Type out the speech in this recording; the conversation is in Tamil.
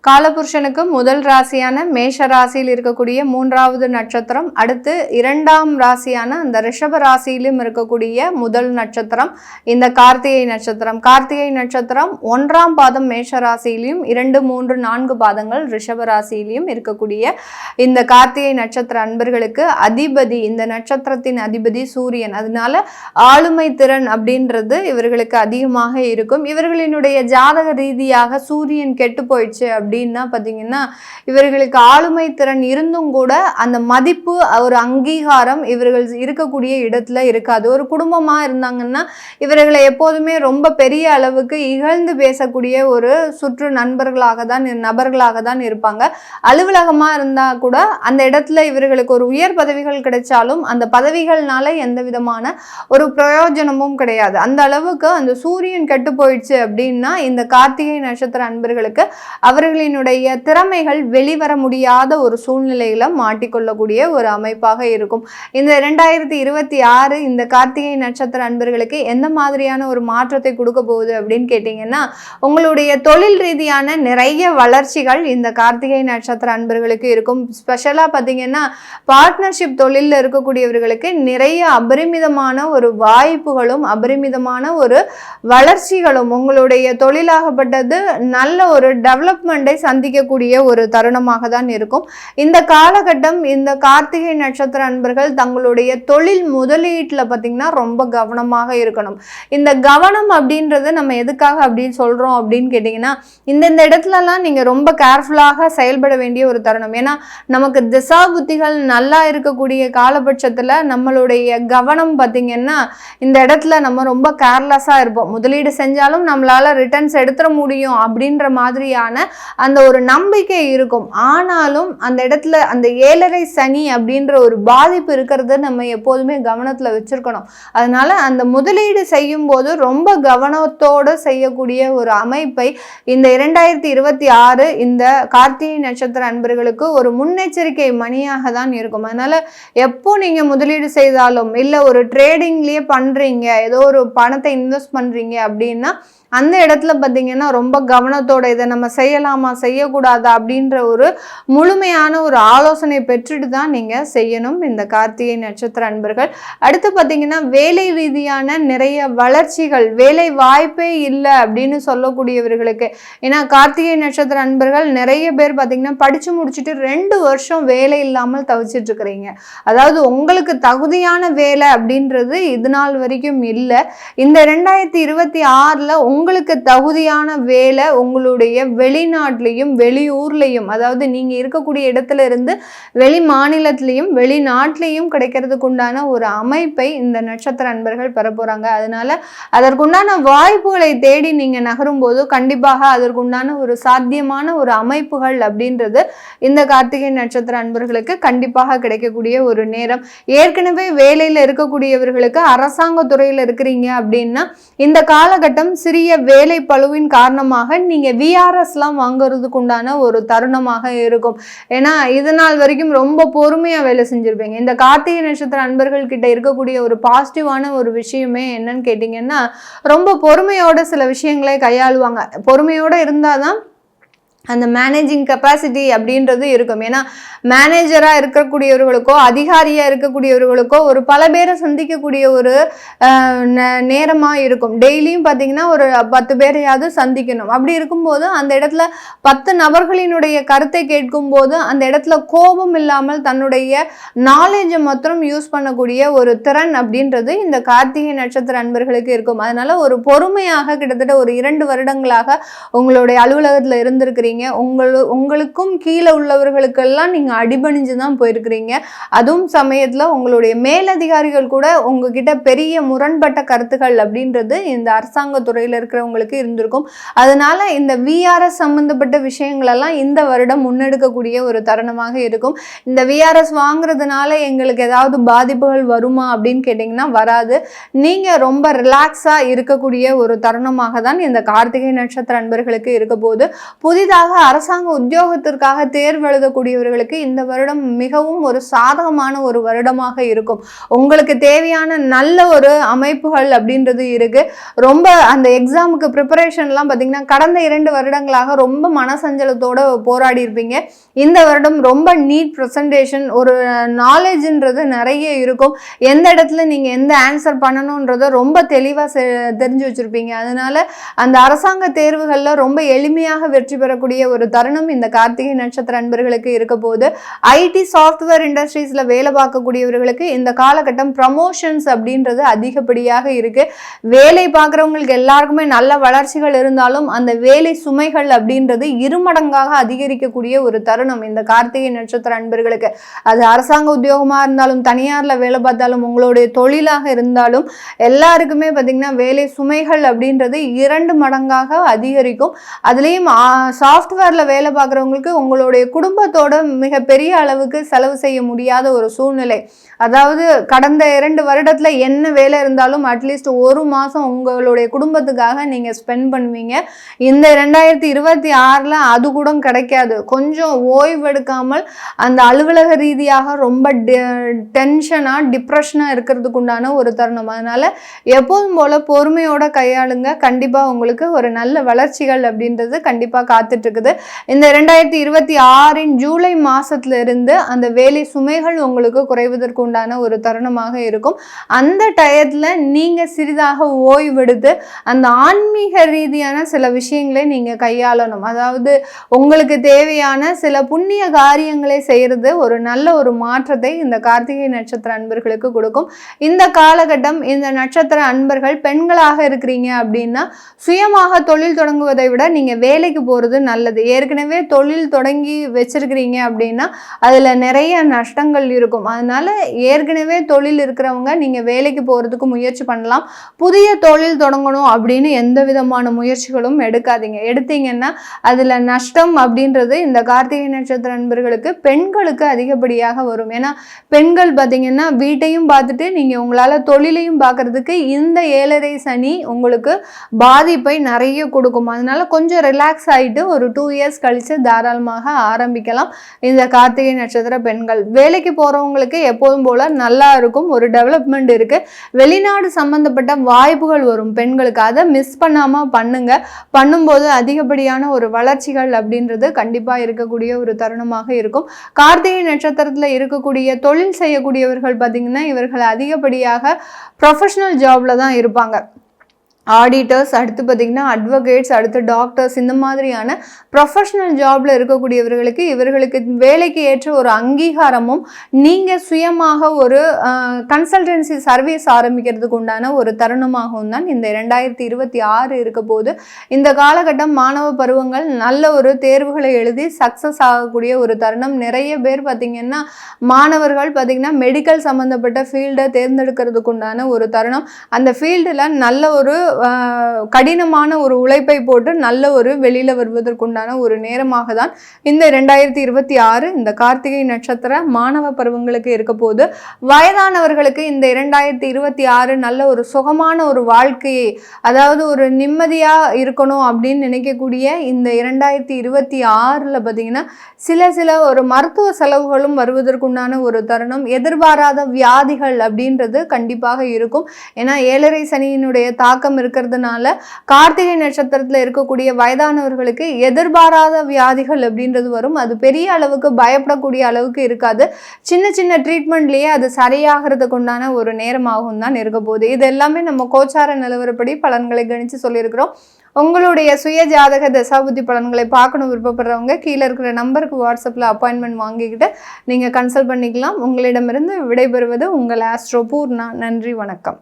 காலபுருஷனுக்கு முதல் ராசியான மேஷ ராசியில் இருக்கக்கூடிய மூன்றாவது நட்சத்திரம், அடுத்து இரண்டாம் ராசியான அந்த ரிஷப ராசியிலும் இருக்கக்கூடிய முதல் நட்சத்திரம் இந்த கார்த்திகை நட்சத்திரம். கார்த்திகை நட்சத்திரம் 1ஆம் பாதம் மேஷ ராசியிலையும் 2, 3, 4 பாதங்கள் ரிஷப ராசியிலையும் இருக்கக்கூடிய இந்த கார்த்திகை நட்சத்திர அன்பர்களுக்கு அதிபதி, இந்த நட்சத்திரத்தின் அதிபதி சூரியன். அதனால ஆளுமை திறன் அப்படின்றது இவர்களுக்கு அதிகமாக இருக்கும். இவர்களினுடைய ஜாதக ரீதியாக சூரியன் கெட்டு போயிடுச்சு அப்படின்னா பார்த்தீங்கன்னா இவர்களுக்கு ஆளுமை திறன் இருந்தும் கூட அந்த மதிப்பு, ஒரு அங்கீகாரம் இவர்கள் இருக்கக்கூடிய இடத்துல இருக்காது. ஒரு குடும்பமாக இருந்தாங்கன்னா இவர்களை எப்போதுமே ரொம்ப பெரிய அளவுக்கு இகழ்ந்து பேசக்கூடிய ஒரு சுற்று நபர்களாக தான் இருப்பாங்க. அலுவலகமாக இருந்தால் கூட அந்த இடத்துல இவர்களுக்கு ஒரு உயர் பதவிகள் கிடைச்சாலும் அந்த பதவிகள்னால எந்த விதமான ஒரு பிரயோஜனமும் கிடையாது. அந்த அளவுக்கு அந்த சூரியன் கெட்டு போயிடுச்சு அப்படின்னா இந்த கார்த்திகை நட்சத்திர அன்பர்களுக்கு அவர்களினுடைய திறமைகள் வெளிவர முடியாத ஒரு சூழ்நிலையில மாட்டிக்கொள்ளக்கூடிய ஒரு அமைப்பாக இருக்கும். இந்த 2026 இந்த கார்த்திகை நட்சத்திர அன்பர்களுக்கு எந்த மாதிரியான ஒரு மாற்றத்தை கொடுக்க போகுது அப்படின்னு கேட்டீங்கன்னா, உங்களுடைய தொழில் ரீதியான நிறைய வளர்ச்சிகள் இந்த கார்த்திகை நட்சத்திர அன்பர்களுக்கு இருக்கும். ஸ்பெஷலா பார்த்தீங்கன்னா பார்ட்னர்ஷிப் தொழிலில் இருக்கக்கூடியவர்களுக்கு நிறைய அபரிமிதமான ஒரு வாய்ப்புகளும் அபரிமிதமான ஒரு வளர்ச்சிகளும், உங்களுடைய தொழிலாகப்பட்டது நல்ல ஒரு டெவலப்மெண்ட்டை சந்திக்கக்கூடிய ஒரு தருணமாக தான் இருக்கும். இந்த காலகட்டம் இந்த கார்த்திகை நட்சத்திர அன்பர்கள் தங்களுடைய தொழில் முதலீட்டில் பார்த்தீங்கன்னா ரொம்ப கவனமாக இருக்கணும். இந்த கவனம் அப்படின்றது நம்ம எதுக்காக அப்படின்னு சொல்கிறோம் அப்படின்னு கேட்டிங்கன்னா, இந்த இடத்துலலாம் நீங்கள் ரொம்ப கேர்ஃபுல்லாக செயல்பட வேண்டிய ஒரு தருணம். ஏன்னா நமக்கு திசா புத்திகள் நல்லா இருக்கக்கூடிய காலபட்சத்தில் நம்மளுடைய கவனம் பார்த்திங்கன்னா இந்த இடத்துல நம்ம ரொம்ப கேர்லெஸ்ஸாக இருப்போம். முதலீடு செஞ்சாலும் நம்மளால் ரிட்டர்ன்ஸ் எடுத்துட முடியும் அப்படின்ற மாதிரியான அந்த ஒரு நம்பிக்கை இருக்கும். ஆனாலும் அந்த இடத்துல அந்த 7.5 சனி அப்படின்ற ஒரு பாதிப்பு இருக்கிறது நம்ம எப்போதுமே கவனத்தில் வச்சிருக்கணும். அதனால அந்த முதலீடு செய்யும் போது ரொம்ப கவனத்தோடு செய்யக்கூடிய ஒரு அமைப்பை இந்த 2026 இந்த கார்த்திகை நட்சத்திர அன்பர்களுக்கு ஒரு முன்னெச்சரிக்கை மணியாக தான் இருக்கும். அதனால எப்போ நீங்க முதலீடு செய்தாலும் இல்லை ஒரு ட்ரேடிங்லயே பண்றீங்க, ஏதோ ஒரு பணத்தை இன்வெஸ்ட் பண்றீங்க அப்படின்னா அந்த இடத்துல பார்த்தீங்கன்னா ரொம்ப கவனத்தோட இதை நம்ம செய்யலாமா செய்யக்கூடாதா அப்படின்ற ஒரு முழுமையான ஒரு ஆலோசனை பெற்றுட்டு தான் நீங்கள் செய்யணும் இந்த கார்த்திகை நட்சத்திர அன்பர்கள். அடுத்து பார்த்தீங்கன்னா வேலை ரீதியான நிறைய வளர்ச்சிகள், வேலை வாய்ப்பே இல்லை அப்படின்னு சொல்லக்கூடியவர்களுக்கு, ஏன்னா கார்த்திகை நட்சத்திர அன்பர்கள் நிறைய பேர் பார்த்தீங்கன்னா படித்து முடிச்சுட்டு 2 வருஷம் வேலை இல்லாமல் தவிச்சிட்டு இருக்கிறீங்க. அதாவது உங்களுக்கு தகுதியான வேலை அப்படின்றது இது நாள் வரைக்கும் இல்லை. இந்த 2026 உங்களுக்கு தகுதியான வேலை உங்களுடைய வெளிநாட்டிலையும் வெளியூர்லையும், அதாவது நீங்க இருக்கக்கூடிய இடத்துல இருந்து வெளி மாநிலத்திலையும் வெளிநாட்டிலையும் கிடைக்கிறதுக்கு உண்டான ஒரு அமைப்பை இந்த நட்சத்திர அன்பர்கள் பெற போறாங்க. அதனால அதற்குண்டான வாய்ப்புகளை தேடி நீங்க நகரும் போது கண்டிப்பாக அதற்குண்டான ஒரு சாத்தியமான ஒரு அமைப்புகள் அப்படின்றது இந்த கார்த்திகை நட்சத்திர அன்பர்களுக்கு கண்டிப்பாக கிடைக்கக்கூடிய ஒரு நேரம். ஏற்கனவே வேலையில இருக்கக்கூடியவர்களுக்கு அரசாங்க துறையில இருக்கிறீங்க அப்படின்னா இந்த காலகட்டம் சிறிய வேலை பளுவின் காரணமாக நீங்க விஆர்எஸ்லாம் வாங்குறதுக்கு உண்டான ஒரு தருணமாக இருக்கும். ஏன்னா இது நாள் வரைக்கும் ரொம்ப பொறுமையா வேலை செஞ்சிருப்பீங்க. இந்த கார்த்திகை நட்சத்திர அன்பர்கள் கிட்ட இருக்கக்கூடிய ஒரு பாசிட்டிவான ஒரு விஷயமே என்னன்னு கேட்டீங்கன்னா, ரொம்ப பொறுமையோட சில விஷயங்களை கையாளுவாங்க. பொறுமையோட இருந்தாதான் அந்த மேனேஜிங் கெப்பாசிட்டி அப்படின்றது இருக்கும். ஏன்னா மேனேஜராக இருக்கக்கூடியவர்களுக்கோ அதிகாரியாக இருக்கக்கூடியவர்களுக்கோ ஒரு பல பேரை சந்திக்கக்கூடிய ஒரு நேரமாக இருக்கும். டெய்லியும் பார்த்தீங்கன்னா ஒரு 10 பேரையாவது சந்திக்கணும். அப்படி இருக்கும்போது அந்த இடத்துல 10 நபர்களினுடைய கருத்தை கேட்கும் போது அந்த இடத்துல கோபம் இல்லாமல் தன்னுடைய நாலேஜை மாத்திரம் யூஸ் பண்ணக்கூடிய ஒரு திறன் அப்படின்றது இந்த கார்த்திகை நட்சத்திர அன்பர்களுக்கு இருக்கும். அதனால ஒரு பொறுமையாக கிட்டத்தட்ட ஒரு 2 வருடங்களாக உங்களுடைய அலுவலகத்தில் இருந்திருக்கிறீங்க. உங்களுக்கும் கீழே உள்ளவர்களுக்கெல்லாம் நீங்க அடிபணிஞ்சு தான் போயிருக்கிறீங்க. அதுவும் சமயத்துல உங்களுடைய மேலதிகாரிகள் கூட உங்ககிட்ட பெரிய முரண்பட்ட கருத்துக்கள் அப்படின்றது இந்த அரசாங்க துறையில இருக்கிறவங்களுக்கு இருந்திருக்கும். அதனால இந்த விஆர்எஸ் சம்பந்தப்பட்ட விஷயங்கள் எல்லாம் இந்த வருடம் முன்னெடுக்கக்கூடிய ஒரு தருணமாக இருக்கும். இந்த விஆர்எஸ் வாங்குறதுனால எங்களுக்கு ஏதாவது பாதிப்புகள் வருமா அப்படின்னு கேட்டீங்கன்னா வராது. நீங்க ரொம்ப ரிலாக்ஸா இருக்கக்கூடிய ஒரு தருணமாக தான் இந்த கார்த்திகை நட்சத்திர அன்பர்களுக்கு இருக்க போது. புதிதாக புதிதாக அரசாங்க உத்தியோகத்திற்காக தேர்வு எழுதக்கூடியவர்களுக்கு இந்த வருடம் மிகவும் ஒரு சாதகமான ஒரு வருடமாக இருக்கும். உங்களுக்கு தேவையான நல்ல ஒரு அமைப்புகள் அப்படின்றது இருக்கு. ரொம்ப அந்த எக்ஸாமுக்கு ப்ரிப்பரேஷன்லாம் பார்த்தீங்கன்னா கடந்த 2 வருடங்களாக ரொம்ப மனசஞ்சலத்தோட போராடி இருப்பீங்க. இந்த வருடம் ரொம்ப நீட் ப்ரெசன்டேஷன், ஒரு நாலேஜ்ன்றது நிறைய இருக்கும். எந்த இடத்துல நீங்கள் எந்த ஆன்சர் பண்ணணுன்றதை ரொம்ப தெளிவாக தெரிஞ்சு வச்சுருப்பீங்க. அதனால அந்த அரசாங்க தேர்வுகளில் ரொம்ப எளிமையாக வெற்றி பெறக்கூடிய ஒரு தருணம் இந்த கார்த்திகை நட்சத்திர அன்பர்களுக்கு இருக்க போது. ஐடி சாஃப்ட்வேர் இண்டஸ்ட்ரீஸில் வேலை பார்க்கக்கூடியவர்களுக்கு இந்த காலகட்டம் ப்ரமோஷன்ஸ் அப்படின்றது அதிகப்படியாக இருக்கு. வேலை பார்க்குறவங்களுக்கு எல்லாருக்குமே நல்ல வளர்ச்சிகள் இருந்தாலும் அந்த வேலை சுமைகள் அப்படின்றது இருமடங்காக அதிகரிக்கக்கூடிய ஒரு தருணம் இந்த கார்த்திகை நட்சத்திர அன்பர்களுக்கு. அது அரசாங்க உத்தியோகமாக இருந்தாலும் தனியாரில் வேலை பார்த்தாலும் உங்களுடைய தொழிலாக இருந்தாலும் எல்லாருக்குமே பார்த்தீங்கன்னா வேலை சுமைகள் அப்படின்றது 2 மடங்காக அதிகரிக்கும். அதுலேயும் சாஃப்ட்வேரில் வேலை பார்க்குறவங்களுக்கு உங்களுடைய குடும்பத்தோட மிகப்பெரிய அளவுக்கு செலவு செய்ய முடியாத ஒரு சூழ்நிலை. அதாவது கடந்த 2 வருடத்தில் என்ன வேலை இருந்தாலும் அட்லீஸ்ட் 1 மாதம் உங்களுடைய குடும்பத்துக்காக நீங்கள் ஸ்பெண்ட் பண்ணுவீங்க. இந்த 2026ல் அது கூட கிடைக்காது. கொஞ்சம் ஓய்வெடுக்காமல் அந்த அலுவலக ரீதியாக ரொம்ப டென்ஷனாக டிப்ரெஷனாக இருக்கிறதுக்கு உண்டான ஒரு தருணம். அதனால் எப்போதும் போல் பொறுமையோட கையாளுங்க. கண்டிப்பாக உங்களுக்கு ஒரு நல்ல வளர்ச்சிகள் அப்படின்றது கண்டிப்பாக காத்துட்ருக்குது. இந்த 2026 ஜூலை மாதத்துலேருந்து அந்த வேலை சுமைகள் உங்களுக்கு குறைவதற்கு உண்டான ஒரு தருணமாக இருக்கும். அந்த டயத்தில் நீங்கள் சிறிதாக ஓய்வெடுத்து அந்த ஆன்மீக ரீதியான சில விஷயங்களை நீங்கள் கையாளணும். அதாவது உங்களுக்கு தேவையான சில புண்ணிய காரியங்களை செய்கிறது ஒரு நல்ல ஒரு மாற்றத்தை இந்த கார்த்திகை நட்சத்திர அன்பர்களுக்கு கொடுக்கும். இந்த காலகட்டம் இந்த நட்சத்திர அன்பர்கள் பெண்களாக இருக்கிறீங்க அப்படின்னா சுயமாக தொழில் தொடங்குவதை விட நீங்கள் வேலைக்கு போகிறது நல்லது. ஏற்கனவே தொழில் தொடங்கி வச்சிருக்கிறீங்க அப்படின்னா அதில் நிறைய நஷ்டங்கள் இருக்கும். அதனால ஏற்கனவே தொழில் இருக்கிறவங்க நீங்கள் வேலைக்கு போகிறதுக்கு முயற்சி பண்ணலாம். புதிய தொழில் தொடங்கணும் அப்படின்னு எந்த விதமான முயற்சிகளும் எடுக்காதீங்க. எடுத்தீங்கன்னா அதில் நஷ்டம் அப்படின்றது இந்த கார்த்திகை நட்சத்திர நண்பர்களுக்கு பெண்களுக்கு அதிகப்படியாக வரும். ஏன்னா பெண்கள் பார்த்தீங்கன்னா வீட்டையும் பார்த்துட்டு நீங்கள் உங்களால் தொழிலையும் பார்க்கறதுக்கு இந்த 7.5 சனி உங்களுக்கு பாதிப்பை நிறைய கொடுக்கும். அதனால கொஞ்சம் ரிலாக்ஸ் ஆகிட்டு ஒரு 2 இயர்ஸ் கழித்து தாராளமாக ஆரம்பிக்கலாம். இந்த கார்த்திகை நட்சத்திர பெண்கள் வேலைக்கு போகிறவங்களுக்கு எப்போதும் போல் நல்லா இருக்கும். ஒரு டெவலப்மெண்ட் இருக்குது. வெளிநாடு சம்பந்தப்பட்ட வாய்ப்புகள் வரும் பெண்களுக்கு. அதை மிஸ் பண்ணாமல் பண்ணுங்க. பண்ணும்போது அதிகப்படியான ஒரு வளர்ச்சிகள் அப்படின்றது கண்டிப்பாக இருக்கக்கூடிய ஒரு தருணமாக இருக்கும். கார்த்திகை நட்சத்திரத்தில் இருக்கக்கூடிய தொழில் செய்யக்கூடியவர்கள் பார்த்தீங்கன்னா இவர்கள் அதிகப்படியாக ப்ரொஃபஷனல் ஜாப்ல தான் இருப்பாங்க. ஆடிட்டர்ஸ், அடுத்து பார்த்திங்கன்னா அட்வொகேட்ஸ், அடுத்து டாக்டர்ஸ், இந்த மாதிரியான ப்ரொஃபஷ்னல் ஜாபில் இருக்கக்கூடியவர்களுக்கு இவர்களுக்கு வேலைக்கு ஏற்ற ஒரு அங்கீகாரமும் நீங்கள் சுயமாக ஒரு கன்சல்டன்சி சர்வீஸ் ஆரம்பிக்கிறதுக்கு உண்டான ஒரு தருணமாகவும் தான் இந்த 2026 இருக்க போது. இந்த காலகட்டம் மாணவ பருவங்கள் நல்ல ஒரு தேர்வுகளை எழுதி சக்ஸஸ் ஆகக்கூடிய ஒரு தருணம். நிறைய பேர் பார்த்திங்கன்னா மாணவர்கள் பார்த்திங்கன்னா மெடிக்கல் சம்மந்தப்பட்ட ஃபீல்டை தேர்ந்தெடுக்கிறதுக்கு உண்டான ஒரு தருணம். அந்த ஃபீல்டில் நல்ல ஒரு கடினமான ஒரு உழைப்பை போட்டு நல்ல ஒரு வெளியில வருவதற்குண்டான ஒரு நேரமாக தான் இந்த 2026 இந்த கார்த்திகை நட்சத்திர மாணவ பருவங்களுக்கு இருக்க போது. வயதானவர்களுக்கு இந்த 2026 நல்ல ஒரு சுகமான ஒரு வாழ்க்கையை, அதாவது ஒரு நிம்மதியா இருக்கணும் அப்படின்னு நினைக்கக்கூடிய இந்த 2026ல பார்த்தீங்கன்னா சில ஒரு மருத்துவ செலவுகளும் வருவதற்குண்டான ஒரு தருணம். எதிர்பாராத வியாதிகள் அப்படின்றது கண்டிப்பாக இருக்கும். ஏன்னா 7.5 சனியினுடைய தாக்கம் இருக்கிறதுனால கார்த்திகை நட்சத்திரத்தில் இருக்கக்கூடிய வயதானவர்களுக்கு எதிர்பாராத வியாதிகள் அப்படின்றது வரும். அது பெரிய அளவுக்கு பயப்படக்கூடிய அளவுக்கு இருக்காது. சின்ன சின்ன ட்ரீட்மெண்ட்லேயே அது சரியாகிறதுக்கு உண்டான ஒரு நேரமாகவும் தான் இருக்க போகுது. இது எல்லாமே நம்ம கோச்சார நிலவரப்படி பலன்களை கணிச்சு சொல்லியிருக்கிறோம். உங்களுடைய சுய ஜாதக தசாபுத்தி பலன்களை பார்க்கணும் விருப்பப்படுறவங்க கீழே இருக்கிற நம்பருக்கு வாட்ஸ்அப்பில் அப்பாயின்மெண்ட் வாங்கிக்கிட்டு நீங்கள் கன்சல்ட் பண்ணிக்கலாம். உங்களிடமிருந்து விடைபெறுவது உங்கள் ஆஸ்ட்ரோ பூர்ணா. நன்றி, வணக்கம்.